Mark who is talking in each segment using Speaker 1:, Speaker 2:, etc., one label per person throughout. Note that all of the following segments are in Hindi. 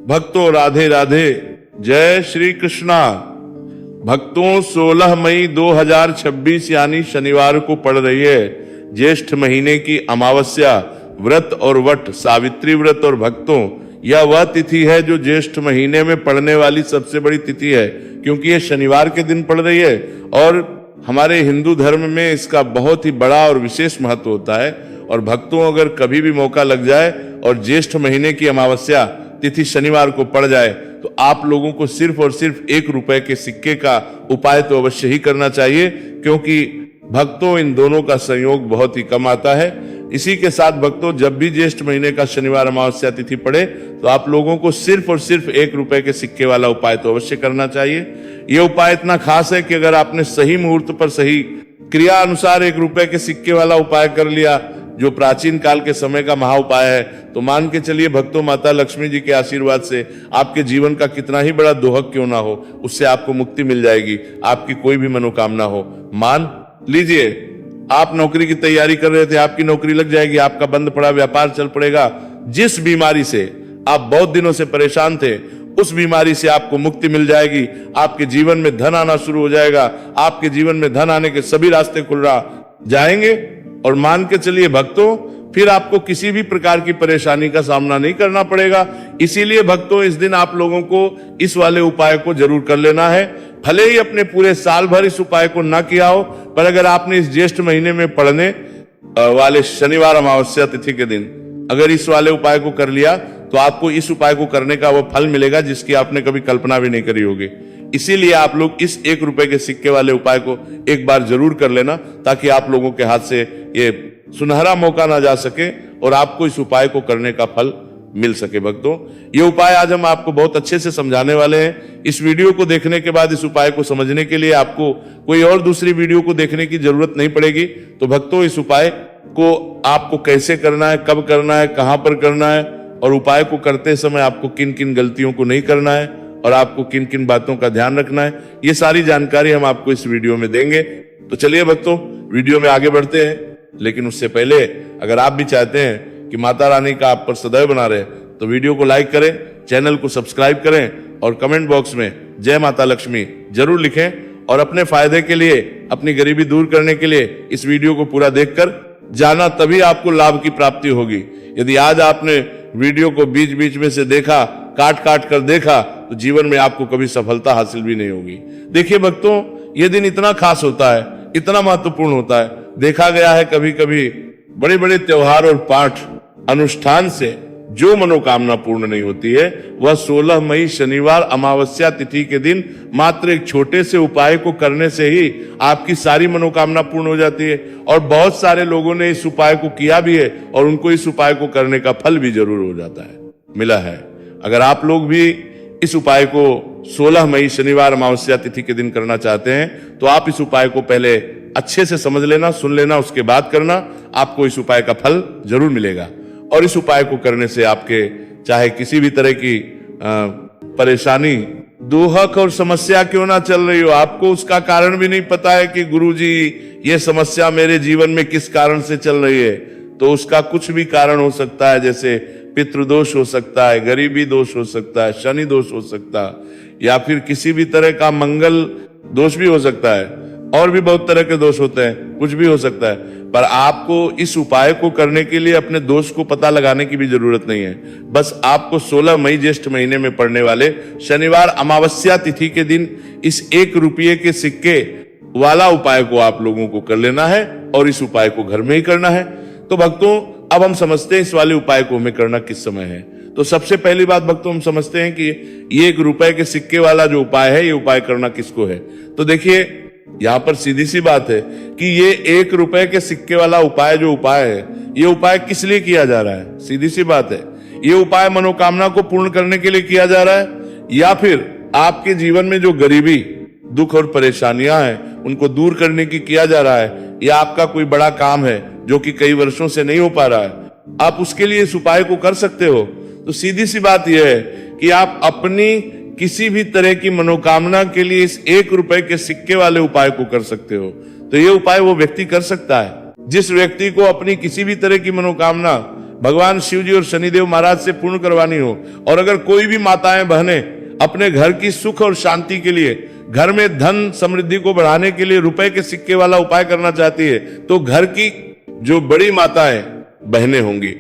Speaker 1: भक्तों राधे राधे, जय श्री कृष्णा। भक्तों 16 मई 2026 यानी शनिवार को पड़ रही है ज्येष्ठ महीने की अमावस्या। व्रत और वट, सावित्री व्रत और भक्तों, यह वह तिथि है जो ज्येष्ठ महीने में पड़ने वाली सबसे बड़ी तिथि है, क्योंकि यह शनिवार के दिन पड़ रही है। और हमारे हिंदू धर्म में इसका बहुत ही बड़ा और विशेष महत्व होता है। और भक्तों, अगर कभी भी मौका लग जाए और ज्येष्ठ महीने की अमावस्या तिथि शनिवार को पड़ जाए तो आप लोगों को सिर्फ और सिर्फ 1 रुपए के सिक्के का उपाय तो अवश्य ही करना चाहिए, क्योंकि भक्तों इन दोनों का संयोग बहुत ही कम आता है। इसी के साथ भक्तों, जब भी ज्येष्ठ महीने का शनिवार अमावस्या तिथि पड़े तो आप लोगों को सिर्फ और सिर्फ 1 रुपए के सिक्के वाला उपाय तो अवश्य करना चाहिए। यह उपाय इतना खास है कि अगर आपने सही मुहूर्त पर सही क्रिया अनुसार 1 रुपए के सिक्के वाला उपाय कर लिया, जो प्राचीन काल के समय का महा उपाय है, तो मान के चलिए भक्तों, माता लक्ष्मी जी के आशीर्वाद से आपके जीवन का कितना ही बड़ा दोहक क्यों ना हो, उससे आपको मुक्ति मिल जाएगी। आपकी कोई भी मनोकामना हो, मान लीजिए आप नौकरी की तैयारी कर रहे थे, आपकी नौकरी लग जाएगी, आपका बंद पड़ा व्यापार चल पड़ेगा। जिस बीमारी से आप बहुत दिनों से परेशान थे, उस बीमारी से आपको मुक्ति मिल जाएगी। आपके जीवन में धन आना शुरू हो जाएगा। आपके जीवन में धन आने के सभी रास्ते खुल रहा जाएंगे। और मान के चलिए भक्तों, फिर आपको किसी भी प्रकार की परेशानी का सामना नहीं करना पड़ेगा। इसीलिए भक्तों, इस दिन आप लोगों को इस वाले उपाय को जरूर कर लेना है। भले ही अपने पूरे साल भर इस उपाय को ना किया हो, पर अगर आपने इस ज्येष्ठ महीने में पड़ने वाले शनिवार अमावस्या तिथि के दिन अगर इस वाले उपाय को कर लिया तो आपको इस उपाय को करने का वो फल मिलेगा जिसकी आपने कभी कल्पना भी नहीं करी होगी। इसीलिए आप लोग इस 1 रुपए के सिक्के वाले उपाय को एक बार जरूर कर लेना, ताकि आप लोगों के हाथ से ये सुनहरा मौका ना जा सके और आपको इस उपाय को करने का फल मिल सके। भक्तों, ये उपाय आज हम आपको बहुत अच्छे से समझाने वाले हैं। इस वीडियो को देखने के बाद इस उपाय को समझने के लिए आपको कोई और दूसरी वीडियो को देखने की जरूरत नहीं पड़ेगी। तो भक्तों, इस उपाय को आपको कैसे करना है, कब करना है, कहां पर करना है, और उपाय को करते समय आपको किन किन गलतियों को नहीं करना है और आपको किन किन बातों का ध्यान रखना है, ये सारी जानकारी हम आपको इस वीडियो में देंगे। तो चलिए भक्तों, वीडियो में आगे बढ़ते हैं। लेकिन उससे पहले अगर आप भी चाहते हैं कि माता रानी का आप पर सदैव बना रहे, तो वीडियो को लाइक करें, चैनल को सब्सक्राइब करें और कमेंट बॉक्स में जय माता लक्ष्मी जरूर लिखें। और अपने फायदे के लिए, अपनी गरीबी दूर करने के लिए इस वीडियो को पूरा देखकर जाना, तभी आपको लाभ की प्राप्ति होगी। यदि आज आपने वीडियो को बीच बीच में से देखा, काट काट कर देखा, तो जीवन में आपको कभी सफलता हासिल भी नहीं होगी। देखिए भक्तों, यह दिन इतना खास होता है, इतना महत्वपूर्ण होता है। देखा गया है कभी कभी बड़े बड़े त्योहार और पाठ अनुष्ठान से जो मनोकामना पूर्ण नहीं होती है, वह 16 मई शनिवार अमावस्या तिथि के दिन मात्र एक छोटे से उपाय को करने से ही आपकी सारी मनोकामना पूर्ण हो जाती है। और बहुत सारे लोगों ने इस उपाय को किया भी है और उनको इस उपाय को करने का फल भी जरूर हो जाता है, मिला है। अगर आप लोग भी इस उपाय को 16 मई शनिवार अमावस्या तिथि के दिन करना चाहते हैं, तो आप इस उपाय को पहले अच्छे से समझ लेना, सुन लेना, उसके बाद करना। आपको इस उपाय का फल जरूर मिलेगा। और इस उपाय को करने से आपके चाहे किसी भी तरह की परेशानी, दोहक और समस्या क्यों ना चल रही हो, आपको उसका कारण भी नहीं पता है कि गुरुजी ये समस्या मेरे जीवन में किस कारण से चल रही है, तो उसका कुछ भी कारण हो सकता है। जैसे पितृदोष हो सकता है, गरीबी दोष हो सकता है, शनि दोष हो सकता है, या फिर किसी भी तरह का मंगल दोष भी हो सकता है, और भी बहुत तरह के दोष होते हैं, कुछ भी हो सकता है। पर आपको इस उपाय को करने के लिए अपने दोष को पता लगाने की भी जरूरत नहीं है। बस आपको 16 मई ज्येष्ठ महीने में पड़ने वाले शनिवार अमावस्या तिथि के दिन इस 1 रुपये के सिक्के वाला उपाय को आप लोगों को कर लेना है, और इस उपाय को घर में ही करना है। तो भक्तों, अब हम समझते हैं इस वाले उपाय को हमें करना किस समय है। तो सबसे पहली बात भक्तों, हम समझते हैं कि ये 1 रुपए के सिक्के वाला जो उपाय है, ये उपाय करना किसको है। तो देखिए, यहां पर सीधी सी बात है कि ये 1 रुपए के सिक्के वाला उपाय जो उपाय है, ये उपाय किस लिए किया जा रहा है। सीधी सी बात है, ये उपाय मनोकामना को पूर्ण करने के लिए किया जा रहा है, या फिर आपके जीवन में जो गरीबी, दुख और परेशानियां हैं, उनको दूर करने की किया जा रहा है, या आपका कोई बड़ा काम है जो कि कई वर्षों से नहीं हो पा रहा है, आप उसके लिए इस उपाय को कर सकते हो। तो सीधी सी बात यह है कि आप अपनी किसी भी तरह की मनोकामना के लिए इस 1 रुपए के सिक्के वाले उपाय को कर सकते हो। तो ये उपाय वो व्यक्ति कर सकता है जिस व्यक्ति को अपनी किसी भी तरह की मनोकामना भगवान शिव जी और शनिदेव महाराज से पूर्ण करवानी हो, और अगर कोई भी माताएं बहनें अपने घर की सुख और शांति के लिए, घर में धन समृद्धि को बढ़ाने के लिए रुपए के सिक्के वाला उपाय करना चाहती है, तो घर की जो बड़ी माताएं बहनें होंगी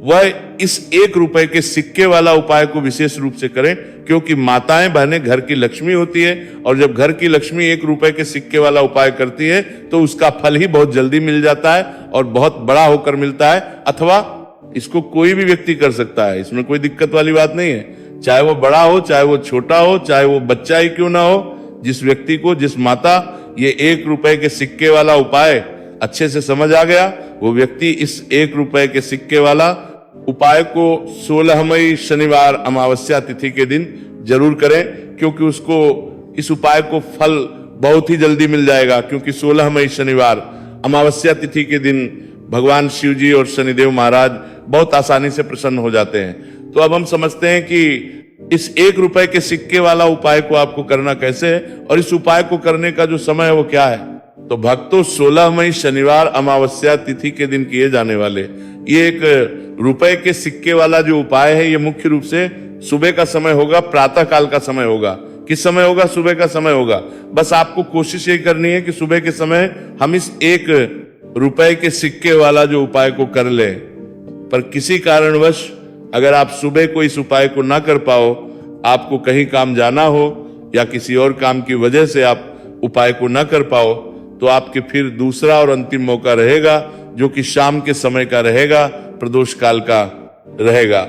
Speaker 1: वह इस 1 रुपए के सिक्के वाला उपाय को विशेष रूप से करें, क्योंकि माताएं बहनें घर की लक्ष्मी होती है, और जब घर की लक्ष्मी 1 रुपए के सिक्के वाला उपाय करती है तो उसका फल ही बहुत जल्दी मिल जाता है और बहुत बड़ा होकर मिलता है। अथवा इसको कोई भी व्यक्ति कर सकता है, इसमें कोई दिक्कत वाली बात नहीं है, चाहे वो बड़ा हो, चाहे वो छोटा हो, चाहे वो बच्चा ही क्यों ना हो। जिस व्यक्ति को, जिस माता ये 1 रुपए के सिक्के वाला उपाय अच्छे से समझ आ गया, वो व्यक्ति इस 1 रुपए के सिक्के वाला उपाय को 16 मई शनिवार अमावस्या तिथि के दिन जरूर करें, क्योंकि उसको इस उपाय को फल बहुत ही जल्दी मिल जाएगा। क्योंकि 16 मई शनिवार अमावस्या तिथि के दिन भगवान शिव जी और शनिदेव महाराज बहुत आसानी से प्रसन्न हो जाते हैं। तो अब हम समझते हैं कि इस 1 रुपए के सिक्के वाला उपाय को आपको करना कैसे है, और इस उपाय को करने का जो समय है वो क्या है। तो भक्तों, 16 मई शनिवार अमावस्या तिथि के दिन किए जाने वाले ये 1 रुपए के सिक्के वाला जो उपाय है, ये मुख्य रूप से सुबह का समय होगा, प्रातः काल का समय होगा। किस समय होगा? सुबह का समय होगा। बस आपको कोशिश ये करनी है कि सुबह के समय हम इस 1 रुपए के सिक्के वाला जो उपाय को कर लें। पर किसी कारणवश अगर आप सुबह को इस उपाय को ना कर पाओ, आपको कहीं काम जाना हो या किसी और काम की वजह से आप उपाय को ना कर पाओ, तो आपके फिर दूसरा और अंतिम मौका रहेगा, जो कि शाम के समय का रहेगा, प्रदोष काल का रहेगा।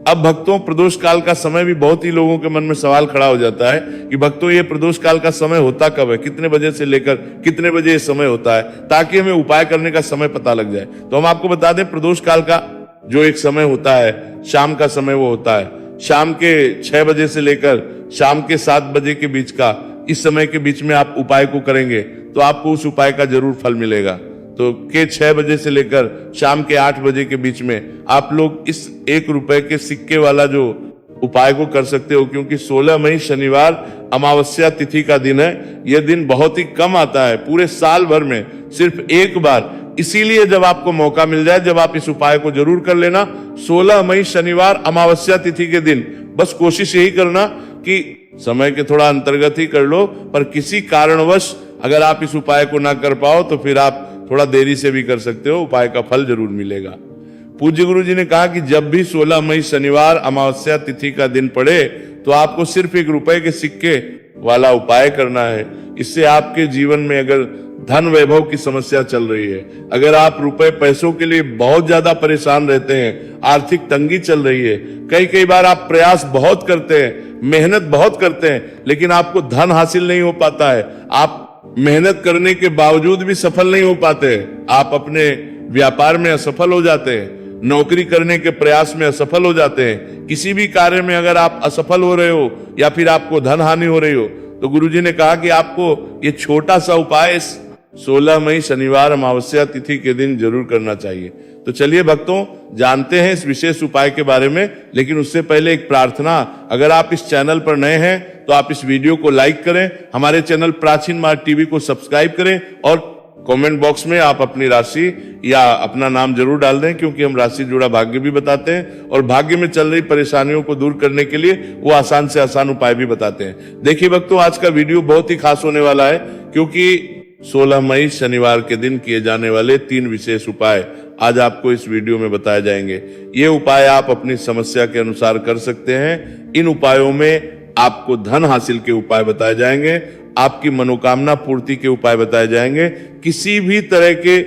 Speaker 1: अब भक्तों, प्रदोष काल का समय भी बहुत ही लोगों के मन में सवाल खड़ा हो जाता है कि भक्तों, ये प्रदोष काल का समय होता कब है, कितने बजे से लेकर कितने बजे ये समय होता है, ताकि हमें उपाय करने का समय पता लग जाए। तो हम आपको बता दें, प्रदोष काल का जो एक समय होता है, शाम का समय, वो होता है शाम के 6 बजे से लेकर शाम के 7 बजे के बीच का। इस समय के बीच में आप उपाय को करेंगे तो आपको उस उपाय का जरूर फल मिलेगा। तो के 6 बजे से लेकर शाम के 8 बजे के बीच में आप लोग इस 1 रुपए के सिक्के वाला जो उपाय को कर सकते हो, क्योंकि 16 मई शनिवार अमावस्या तिथि का दिन है। यह दिन बहुत ही कम आता है, पूरे साल भर में सिर्फ एक बार। इसीलिए जब आपको मौका मिल जाए, जब आप इस उपाय को जरूर कर लेना, 16 मई शनिवार अमावस्या तिथि के दिन। बस कोशिश यही करना कि समय के थोड़ा अंतर्गत ही कर लो, पर किसी कारणवश अगर आप इस उपाय को ना कर पाओ तो फिर आप थोड़ा देरी से भी कर सकते हो, उपाय का फल जरूर मिलेगा। पूज्य गुरु जी ने कहा कि जब भी 16 मई शनिवार अमावस्या तिथि का दिन पड़े तो आपको सिर्फ 1 रुपए के सिक्के वाला उपाय करना है। इससे आपके जीवन में अगर धन वैभव की समस्या चल रही है, अगर आप रुपए पैसों के लिए बहुत ज्यादा परेशान रहते हैं, आर्थिक तंगी चल रही है, कई बार आप प्रयास बहुत करते हैं, मेहनत बहुत करते हैं, लेकिन आपको धन हासिल नहीं हो पाता है, आप मेहनत करने के बावजूद भी सफल नहीं हो पाते, आप अपने व्यापार में असफल हो जाते हैं, नौकरी करने के प्रयास में असफल हो जाते हैं, किसी भी कार्य में अगर आप असफल हो रहे हो या फिर आपको धन हानि हो रही हो, तो गुरुजी ने कहा कि आपको ये छोटा सा उपाय 16 मई शनिवार अमावस्या तिथि के दिन जरूर करना चाहिए। तो चलिए भक्तों, जानते हैं इस विशेष उपाय के बारे में, लेकिन उससे पहले एक प्रार्थना। अगर आप इस चैनल पर नए हैं तो आप इस वीडियो को लाइक करें, हमारे चैनल प्राचीन मार्ग टीवी को सब्सक्राइब करें, और कमेंट बॉक्स में आप अपनी राशि या अपना नाम जरूर डाल दें, क्योंकि हम राशि जुड़ा भाग्य भी बताते हैं और भाग्य में चल रही परेशानियों को दूर करने के लिए वो आसान से आसान उपाय भी बताते हैं। देखिए भक्तों, आज का वीडियो बहुत ही खास होने वाला है, क्योंकि 16 मई शनिवार के दिन किए जाने वाले 3 विशेष उपाय आज आपको इस वीडियो में बताए जाएंगे। ये उपाय आप अपनी समस्या के अनुसार कर सकते हैं। इन उपायों में आपको धन हासिल के उपाय बताए जाएंगे, आपकी मनोकामना पूर्ति के उपाय बताए जाएंगे, किसी भी तरह के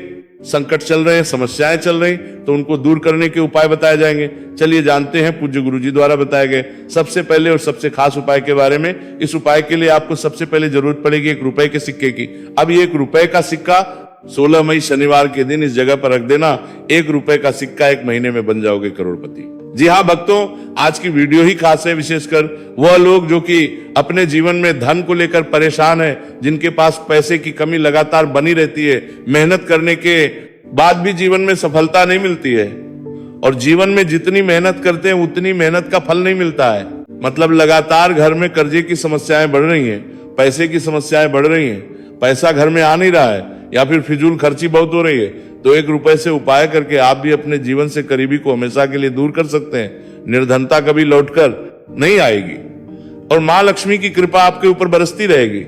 Speaker 1: संकट चल रहे हैं, समस्याएं चल रही तो उनको दूर करने के उपाय बताए जाएंगे। चलिए जानते हैं पूज्य गुरुजी द्वारा बताए गए सबसे पहले और सबसे खास उपाय के बारे में। इस उपाय के लिए आपको सबसे पहले जरूरत पड़ेगी 1 रुपए के सिक्के की। अब ये 1 रुपए का सिक्का 16 मई शनिवार के दिन इस जगह पर रख देना, 1 रुपए का सिक्का 1 महीने में बन जाओगे करोड़पति। जी हाँ भक्तों, आज की वीडियो ही खास है, विशेषकर वह लोग जो कि अपने जीवन में धन को लेकर परेशान है, जिनके पास पैसे की कमी लगातार बनी रहती है, मेहनत करने के बाद भी जीवन में सफलता नहीं मिलती है, और जीवन में जितनी मेहनत करते हैं उतनी मेहनत का फल नहीं मिलता है। मतलब लगातार घर में कर्जे की समस्याएं बढ़ रही हैं, पैसे की समस्याएं बढ़ रही हैं, पैसा घर में आ नहीं रहा है, या फिर फिजूल खर्ची बहुत हो रही है। तो 1 रुपए से उपाय करके आप भी अपने जीवन से करीबी को हमेशा के लिए दूर कर सकते हैं। निर्धनता कभी लौटकर नहीं आएगी और मां लक्ष्मी की कृपा आपके ऊपर बरसती रहेगी।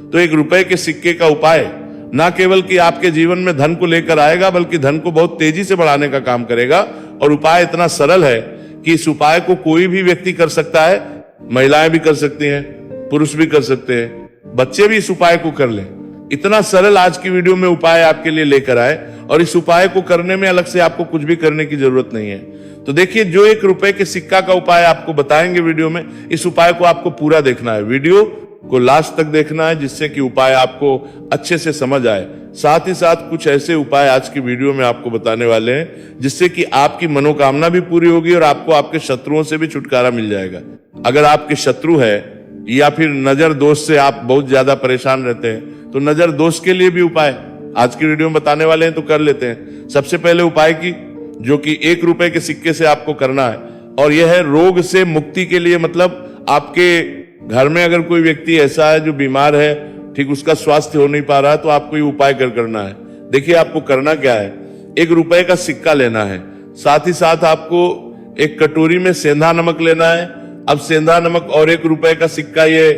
Speaker 1: तो 1 रुपए के सिक्के का उपाय ना केवल कि आपके जीवन में धन को लेकर आएगा, बल्कि धन को बहुत तेजी से बढ़ाने का काम करेगा। और उपाय इतना सरल है कि इस उपाय को कोई भी व्यक्ति कर सकता है, महिलाएं भी कर सकती हैं, पुरुष भी कर सकते हैं, बच्चे भी इस उपाय को कर लें। इतना सरल आज की वीडियो में उपाय आपके लिए लेकर आए और इस उपाय को करने में अलग से आपको कुछ भी करने की जरूरत नहीं है। तो देखिए, जो 1 रुपए के सिक्का का उपाय आपको बताएंगे वीडियो में, इस उपाय को आपको पूरा देखना है, वीडियो को लास्ट तक देखना है, जिससे कि उपाय आपको अच्छे से समझ आए। साथ ही साथ कुछ ऐसे उपाय आज की वीडियो में आपको बताने वाले हैं जिससे कि आपकी मनोकामना भी पूरी होगी और आपको आपके शत्रुओं से भी छुटकारा मिल जाएगा। अगर आपके शत्रु है या फिर नजर दोष से आप बहुत ज्यादा परेशान रहते हैं, तो नजर दोष के लिए भी उपाय आज की वीडियो में बताने वाले हैं, तो कर लेते हैं। सबसे पहले उपाय की जो कि 1 रुपए के सिक्के से आपको करना है, और यह है रोग से मुक्ति के लिए। मतलब आपके घर में अगर कोई व्यक्ति ऐसा है जो बीमार है, ठीक उसका स्वास्थ्य हो नहीं पा रहा है, तो आपको ये उपाय करना है। देखिए आपको करना क्या है, 1 रुपए का सिक्का लेना है, साथ ही साथ आपको एक कटोरी में सेंधा नमक लेना है। अब सेंधा नमक और 1 रुपए का सिक्का, ये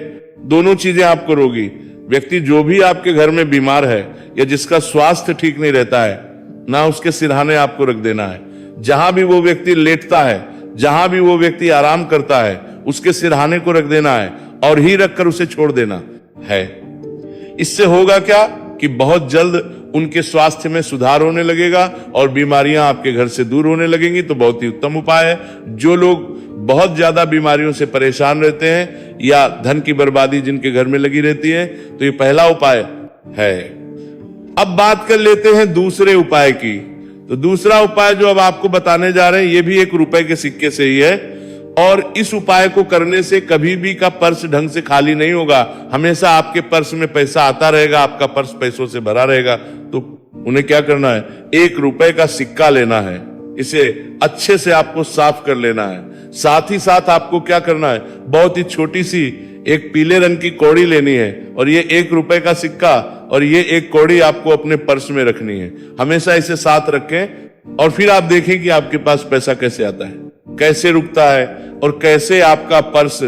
Speaker 1: दोनों चीजें आपको रोगी व्यक्ति जो भी आपके घर में बीमार है या जिसका स्वास्थ्य ठीक नहीं रहता है ना, उसके सिरहाने आपको रख देना है। जहां भी वो व्यक्ति लेटता है, जहां भी वो व्यक्ति आराम करता है, उसके सिरहाने को रख देना है और ही रखकर उसे छोड़ देना है। इससे होगा क्या कि बहुत जल्द उनके स्वास्थ्य में सुधार होने लगेगा और बीमारियां आपके घर से दूर होने लगेंगी। तो बहुत ही उत्तम उपाय है। जो लोग बहुत ज्यादा बीमारियों से परेशान रहते हैं या धन की बर्बादी जिनके घर में लगी रहती है, तो ये पहला उपाय है। अब बात कर लेते हैं दूसरे उपाय की। तो दूसरा उपाय जो अब आपको बताने जा रहे हैं, ये भी 1 रुपए के सिक्के से ही है, और इस उपाय को करने से कभी भी का पर्स ढंग से खाली नहीं होगा। हमेशा आपके पर्स में पैसा आता रहेगा, आपका पर्स पैसों से भरा रहेगा। तो उन्हें क्या करना है, 1 रुपए का सिक्का लेना है, इसे अच्छे से आपको साफ कर लेना है। साथ ही साथ आपको क्या करना है, बहुत ही छोटी सी एक पीले रंग की कौड़ी लेनी है, और ये 1 रुपए का सिक्का और ये एक कौड़ी आपको अपने पर्स में रखनी है। हमेशा इसे साथ रखें और फिर आप देखें कि आपके पास पैसा कैसे आता है, कैसे रुकता है और कैसे आपका पर्स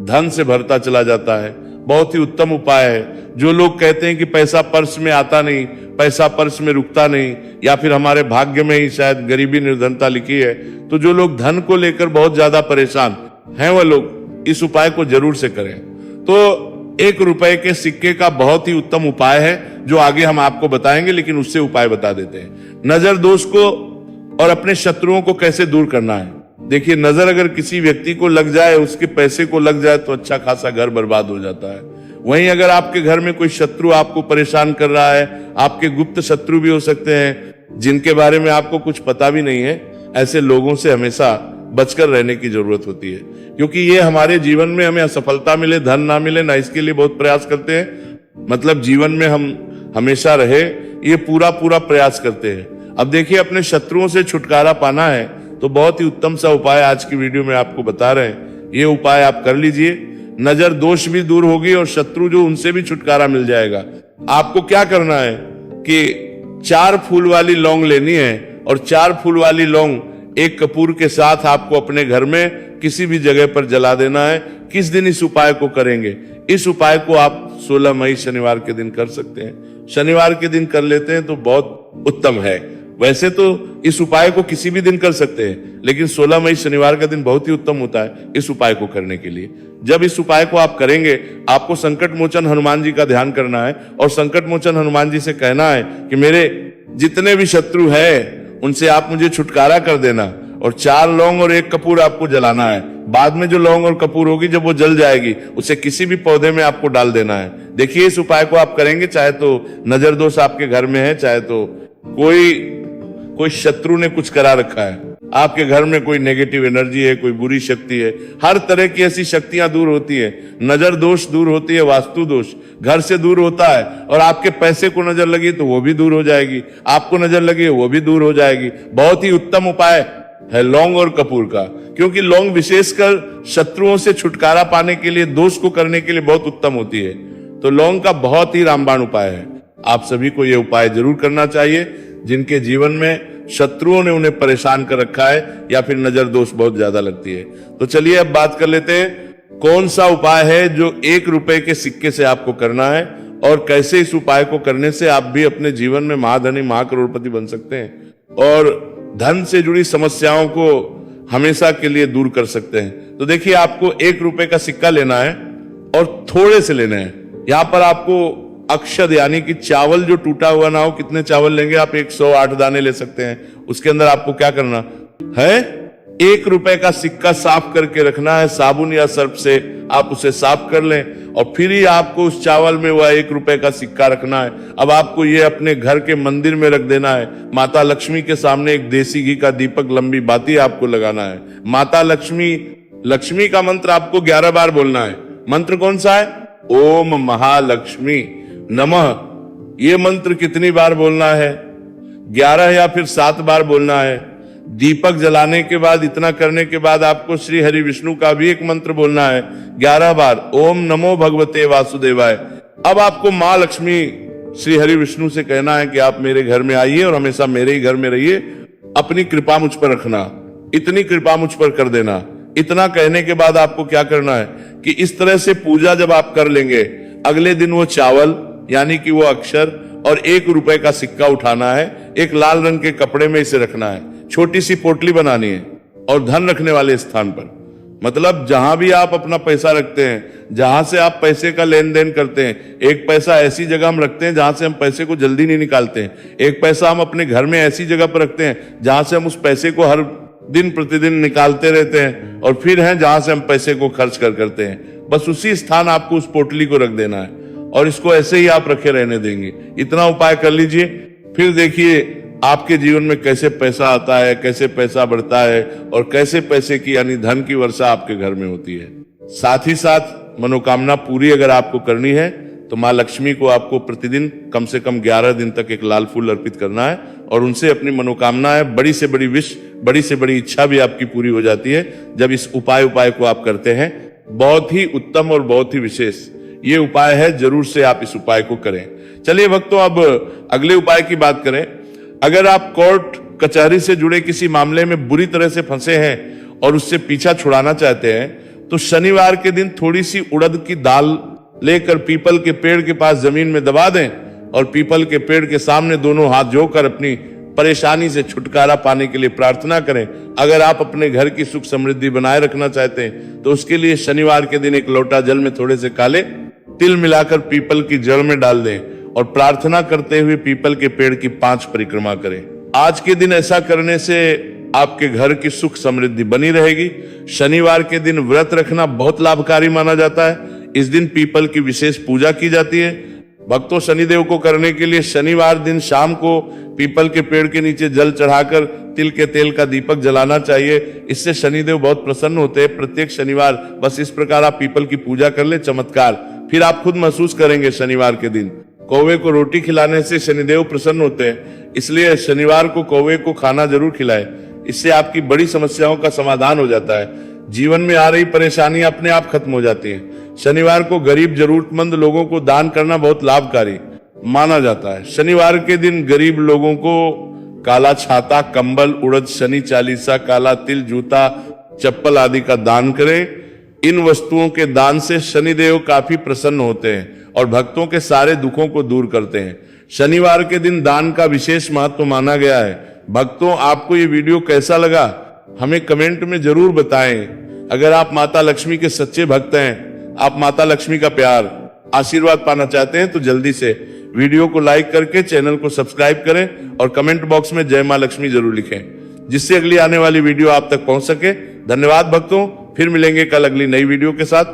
Speaker 1: धन से भरता चला जाता है। बहुत ही उत्तम उपाय है। जो लोग कहते हैं कि पैसा पर्स में आता नहीं, पैसा पर्स में रुकता नहीं, या फिर हमारे भाग्य में ही शायद गरीबी निर्धनता लिखी है, तो जो लोग धन को लेकर बहुत ज्यादा परेशान हैं, वह लोग इस उपाय को जरूर से करें। तो 1 रुपए के सिक्के का बहुत ही उत्तम उपाय है जो आगे हम आपको बताएंगे, लेकिन उससे उपाय बता देते हैं। नजर दोष को और अपने शत्रुओं को कैसे दूर करना है। देखिए, नजर अगर किसी व्यक्ति को लग जाए, उसके पैसे को लग जाए, तो अच्छा खासा घर बर्बाद हो जाता है। वहीं अगर आपके घर में कोई शत्रु आपको परेशान कर रहा है, आपके गुप्त शत्रु भी हो सकते हैं जिनके बारे में आपको कुछ पता भी नहीं है, ऐसे लोगों से हमेशा बचकर रहने की जरूरत होती है, क्योंकि ये हमारे जीवन में हमें असफलता मिले, धन ना मिले ना, इसके लिए बहुत प्रयास करते हैं। मतलब जीवन में हम हमेशा रहे, ये पूरा प्रयास करते हैं। अब देखिए, अपने शत्रुओं से छुटकारा पाना है तो बहुत ही उत्तम सा उपाय आज की वीडियो में आपको बता रहे हैं। ये उपाय आप कर लीजिए, नजर दोष भी दूर होगी और शत्रु जो उनसे भी छुटकारा मिल जाएगा। आपको क्या करना है कि 4 फूल वाली लौंग लेनी है, और 4 फूल वाली लौंग एक कपूर के साथ आपको अपने घर में किसी भी जगह पर जला देना है। किस दिन इस उपाय को करेंगे? इस उपाय को आप 16 मई शनिवार के दिन कर सकते हैं। शनिवार के दिन कर लेते हैं तो बहुत उत्तम है। वैसे तो इस उपाय को किसी भी दिन कर सकते हैं, लेकिन 16 मई शनिवार का दिन बहुत ही उत्तम होता है इस उपाय को करने के लिए। जब इस उपाय को आप करेंगे, आपको संकट मोचन हनुमान जी का ध्यान करना है और संकट मोचन हनुमान जी से कहना है कि मेरे जितने भी शत्रु हैं उनसे आप मुझे छुटकारा कर देना, और 4 लौंग और 1 कपूर आपको जलाना है। बाद में जो लौंग और कपूर होगी, जब वो जल जाएगी, उसे किसी भी पौधे में आपको डाल देना है। देखिए, इस उपाय को आप करेंगे, चाहे तो नजर दोष आपके घर में है, चाहे तो कोई शत्रु ने कुछ करा रखा है, आपके घर में कोई नेगेटिव एनर्जी है, कोई बुरी शक्ति है, हर तरह की ऐसी शक्तियां दूर होती है। नजर दोष दूर होती है, वास्तु दोष घर से दूर होता है, और आपके पैसे को नजर लगी तो वो भी दूर हो जाएगी, आपको नजर लगी वो भी दूर हो जाएगी। बहुत ही उत्तम उपाय है लौंग और कपूर का, क्योंकि लौंग विशेषकर शत्रुओं से छुटकारा पाने के लिए, दोष को करने के लिए बहुत उत्तम होती है। तो लौंग का बहुत ही रामबाण उपाय है। आप सभी को यह उपाय जरूर करना चाहिए। जिनके जीवन में शत्रुओं ने उन्हें परेशान कर रखा है या फिर नजर दोष बहुत ज्यादा लगती है। तो चलिए अब बात कर लेते हैं कौन सा उपाय है जो 1 रुपए के सिक्के से आपको करना है और कैसे इस उपाय को करने से आप भी अपने जीवन में महाधनी महाकरोड़पति बन सकते हैं और धन से जुड़ी समस्याओं को हमेशा के लिए दूर कर सकते हैं। तो देखिए, आपको 1 रुपए का सिक्का लेना है और थोड़े से लेना है। यहां पर आपको अक्षत यानी कि चावल जो टूटा हुआ ना हो, कितने चावल लेंगे आप? 108 दाने ले सकते हैं। उसके अंदर आपको क्या करना है? 1 रुपए का सिक्का साफ करके रखना है, साबुन या सर्फ से आप उसे साफ कर लें और फिर ही आपको उस चावल में वह 1 रुपए का सिक्का रखना है। अब आपको ये अपने घर के मंदिर में रख देना है। माता लक्ष्मी के सामने एक देसी घी का दीपक लंबी बाती आपको लगाना है। माता लक्ष्मी का मंत्र आपको 11 बार बोलना है। मंत्र कौन सा है? ओम महालक्ष्मी नमः। ये मंत्र कितनी बार बोलना है? 11 या फिर 7 बार बोलना है। दीपक जलाने के बाद, इतना करने के बाद आपको श्री हरि विष्णु का भी एक मंत्र बोलना है 11 बार, ओम नमो भगवते वासुदेवाय। अब आपको माँ लक्ष्मी श्री हरि विष्णु से कहना है कि आप मेरे घर में आइए और हमेशा मेरे ही घर में रहिए, अपनी कृपा मुझ पर रखना, इतनी कृपा मुझ पर कर देना। इतना कहने के बाद आपको क्या करना है कि इस तरह से पूजा जब आप कर लेंगे, अगले दिन वो चावल यानी कि वो अक्षर और 1 रुपए का सिक्का उठाना है। एक लाल रंग के कपड़े में इसे रखना है, छोटी सी पोटली बनानी है और धन रखने वाले स्थान पर, मतलब जहां भी आप अपना पैसा रखते हैं, जहां से आप पैसे का लेन देन करते हैं, एक पैसा ऐसी जगह हम रखते हैं जहां से हम पैसे को जल्दी नहीं निकालते हैं। एक पैसा हम अपने घर में ऐसी जगह पर रखते हैं जहां से हम उस पैसे को हर दिन प्रतिदिन निकालते रहते हैं और फिर है जहां से हम पैसे को खर्च करते हैं। बस उसी स्थान आपको उस पोटली को रख देना है और इसको ऐसे ही आप रखे रहने देंगे। इतना उपाय कर लीजिए, फिर देखिए आपके जीवन में कैसे पैसा आता है, कैसे पैसा बढ़ता है और कैसे पैसे की यानी धन की वर्षा आपके घर में होती है। साथ ही साथ मनोकामना पूरी अगर आपको करनी है तो माँ लक्ष्मी को आपको प्रतिदिन कम से कम 11 दिन तक एक लाल फूल अर्पित करना है और उनसे अपनी मनोकामनाएं, बड़ी से बड़ी विश, बड़ी से बड़ी इच्छा भी आपकी पूरी हो जाती है जब इस उपाय को आप करते हैं। बहुत ही उत्तम और बहुत ही विशेष ये उपाय है, जरूर से आप इस उपाय को करें। चलिए भक्तों, अब अगले उपाय की बात करें। अगर आप कोर्ट कचहरी से जुड़े किसी मामले में बुरी तरह से फंसे हैं और उससे पीछा छुड़ाना चाहते हैं तो शनिवार के दिन थोड़ी सी उड़द की दाल लेकर पीपल के पेड़ के पास जमीन में दबा दें और पीपल के पेड़ के सामने दोनों हाथ जोड़कर अपनी परेशानी से छुटकारा पाने के लिए प्रार्थना करें। अगर आप अपने घर की सुख समृद्धि बनाए रखना चाहते हैं तो उसके लिए शनिवार के दिन एक लोटा जल में थोड़े से काले तिल मिलाकर पीपल की जड़ में डाल दें और प्रार्थना करते हुए पीपल के पेड़ की 5 परिक्रमा करें। आज के दिन ऐसा करने से आपके घर की सुख समृद्धि बनी रहेगी। शनिवार के दिन व्रत रखना बहुत लाभकारी माना जाता है। इस दिन पीपल की विशेष पूजा की जाती है। भक्तों, शनिदेव को करने के लिए शनिवार दिन शाम को पीपल के पेड़ के नीचे जल चढ़ाकर तिल के तेल का दीपक जलाना चाहिए। इससे शनिदेव बहुत प्रसन्न होते हैं। प्रत्येक शनिवार बस इस प्रकार आप पीपल की पूजा कर ले, चमत्कार फिर आप खुद महसूस करेंगे। शनिवार के दिन कौवे को रोटी खिलाने से शनिदेव प्रसन्न होते हैं, इसलिए शनिवार को कौवे को खाना जरूर खिलाएं। इससे आपकी बड़ी समस्याओं का समाधान हो जाता है। जीवन में आ रही परेशानी अपने आप खत्म हो जाती है। शनिवार को गरीब जरूरतमंद लोगों को दान करना बहुत लाभकारी माना जाता है। शनिवार के दिन गरीब लोगों को काला छाता, कंबल, उड़द, शनि चालीसा, काला तिल, जूता, चप्पल आदि का दान करें। इन वस्तुओं के दान से शनिदेव काफी प्रसन्न होते हैं और भक्तों के सारे दुखों को दूर करते हैं। शनिवार के दिन दान का विशेष महत्व माना गया है। भक्तों, आपको ये वीडियो कैसा लगा हमें कमेंट में जरूर बताएं। अगर आप माता लक्ष्मी के सच्चे भक्त हैं, आप माता लक्ष्मी का प्यार, आशीर्वाद पाना चाहते हैं तो जल्दी से वीडियो को लाइक करके चैनल को सब्सक्राइब करें और कमेंट बॉक्स में जय मां लक्ष्मी जरूर लिखें, जिससे अगली आने वाली वीडियो आप तक पहुंच सके। धन्यवाद भक्तों, फिर मिलेंगे कल अगली नई वीडियो के साथ।